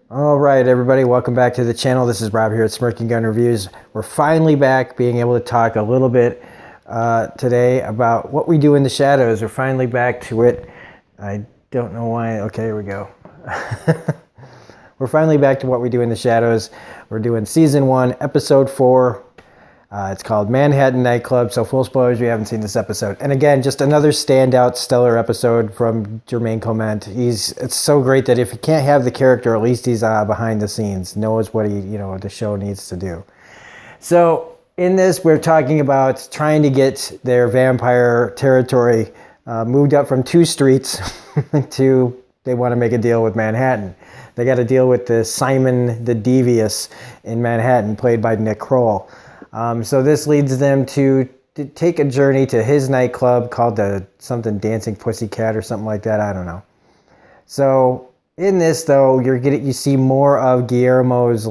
All right, everybody, welcome back to the channel. This is Rob here at Smirking Gun Reviews. We're finally back being able to talk a little bit today about what we do in the shadows. We're finally back to it. I don't know why. Okay, here we go. We're finally back to what we do in the shadows. We're doing season 1, episode 4. It's called Manhattan Nightclub, so full spoilers, we haven't seen this episode. And again, just another standout, stellar episode from Jermaine Clement. It's so great that if you can't have the character, at least he's behind the scenes, knows what the show needs to do. So in this, we're talking about trying to get their vampire territory moved up from 2 streets to, they want to make a deal with Manhattan. They got to deal with the Simon the Devious in Manhattan, played by Nick Kroll. So this leads them to take a journey to his nightclub called something Dancing Pussycat or something like that. I don't know. So in this, though, you see more of Guillermo's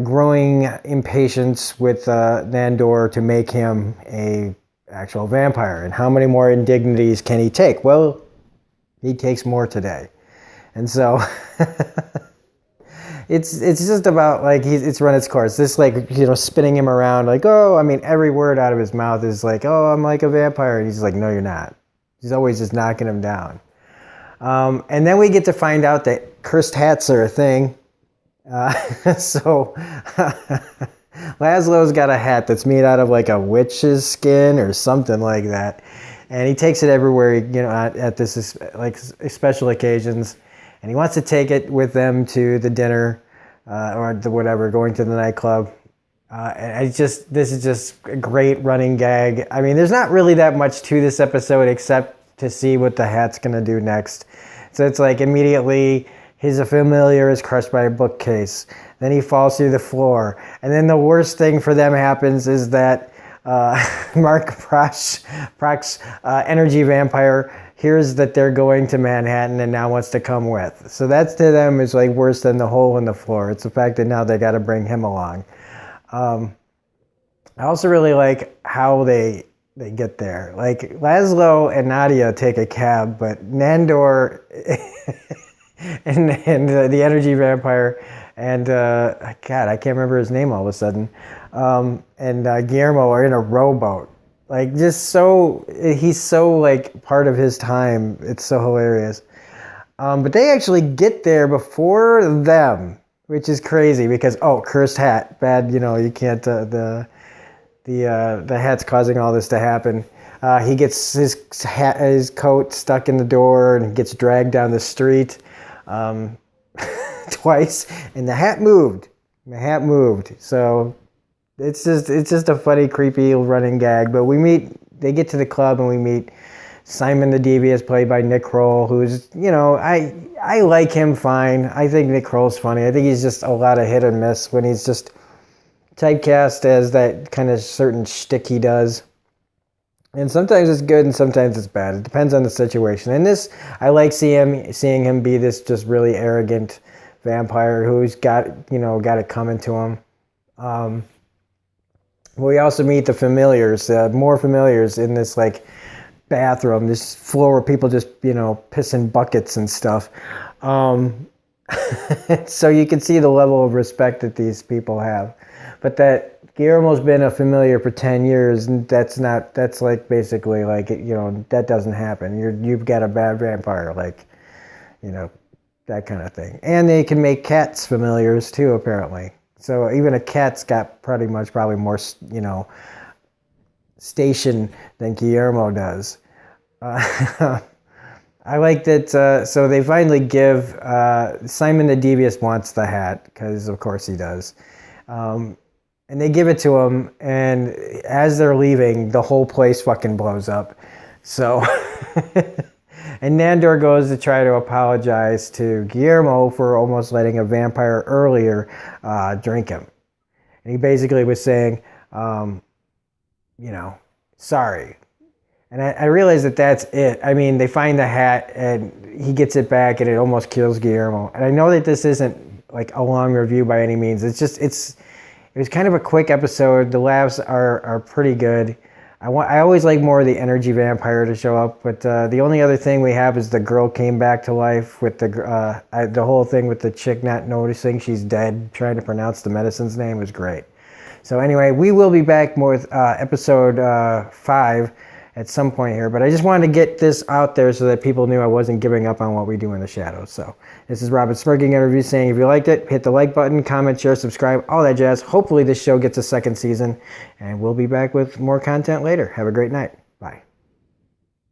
growing impatience with Nandor to make him a actual vampire. And how many more indignities can he take? Well, he takes more today. And so it's just about it's run its course. This spinning him around every word out of his mouth is like, oh, I'm like a vampire. And he's like, no, you're not. He's always just knocking him down. And then we get to find out that cursed hats are a thing. So Laszlo's got a hat that's made out of like a witch's skin or something like that. And he takes it everywhere, at this special occasions. And he wants to take it with them to the dinner or the whatever, going to the nightclub. And this is just a great running gag. I mean, there's not really that much to this episode except to see what the hat's going to do next. So it's like immediately his familiar is crushed by a bookcase. Then he falls through the floor. And then the worst thing for them happens is that Mark Proch's energy vampire hears that they're going to Manhattan and now wants to come with. So that's to them is like worse than the hole in the floor. It's the fact that now they got to bring him along. I also really like how they get there. Like Laszlo and Nadia take a cab, but Nandor and the energy vampire and God, I can't remember his name all of a sudden. And Guillermo are in a rowboat. He's so like part of his time. It's so hilarious. But they actually get there before them, which is crazy because, cursed hat, bad. You can't. The hat's causing all this to happen. He gets his coat stuck in the door and gets dragged down the street twice, and the hat moved. So. It's just a funny, creepy running gag. But they get to the club and we meet Simon the Devious, played by Nick Kroll, who's, I like him fine. I think Nick Kroll's funny. I think he's just a lot of hit and miss when he's just typecast as that kind of certain shtick he does. And sometimes it's good and sometimes it's bad. It depends on the situation. And this, I like seeing him be this just really arrogant vampire who's got it coming to him. We also meet the familiars, more familiars in this bathroom, this floor where people just piss in buckets and stuff. So you can see the level of respect that these people have. But that Guillermo's been a familiar for 10 years, and that doesn't happen. You've got a bad vampire, that kind of thing. And they can make cats familiars too, apparently. So even a cat's got probably more, station than Guillermo does. I like that. So they finally give Simon the Devious wants the hat because of course he does, and they give it to him. And as they're leaving, the whole place fucking blows up. So. And Nandor goes to try to apologize to Guillermo for almost letting a vampire earlier drink him. And he basically was saying, sorry. And I realize that that's it. I mean, they find the hat and he gets it back and it almost kills Guillermo. And I know that this isn't a long review by any means. It was kind of a quick episode. The laughs are pretty good. I always like more of the energy vampire to show up, but the only other thing we have is the girl came back to life with the whole thing with the chick not noticing she's dead, trying to pronounce the medicine's name was great. So anyway, we will be back more with episode 5 at some point here, but I just wanted to get this out there so that people knew I wasn't giving up on what we do in the shadows. So this is Robin Smirking Interview saying if you liked it, hit the like button, comment, share, subscribe, all that jazz. Hopefully this show gets a second season, and we'll be back with more content later. Have a great night.